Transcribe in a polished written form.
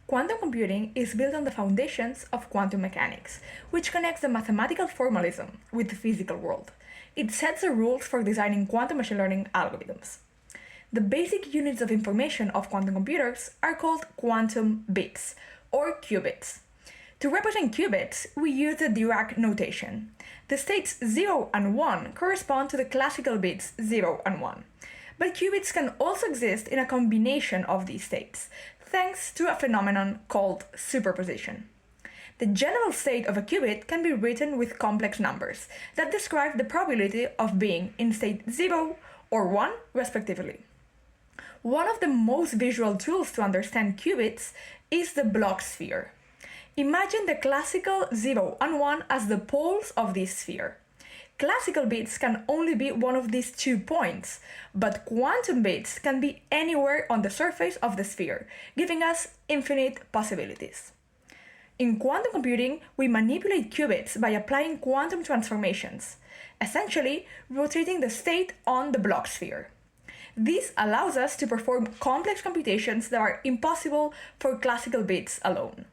Quantum computing is built on the foundations of quantum mechanics, which connects the mathematical formalism with the physical world. It sets the rules for designing quantum machine learning algorithms. The basic units of information of quantum computers are called quantum bits, or qubits. To represent qubits, we use the Dirac notation. The states 0 and 1 correspond to the classical bits 0 and 1. But qubits can also exist in a combination of these states, thanks to a phenomenon called superposition. The general state of a qubit can be written with complex numbers that describe the probability of being in state 0 or 1, respectively. One of the most visual tools to understand qubits is the block sphere. Imagine the classical 0 and 1 as the poles of this sphere. Classical bits can only be one of these 2 points, but quantum bits can be anywhere on the surface of the sphere, giving us infinite possibilities. In quantum computing, we manipulate qubits by applying quantum transformations, essentially rotating the state on the block sphere. This allows us to perform complex computations that are impossible for classical bits alone.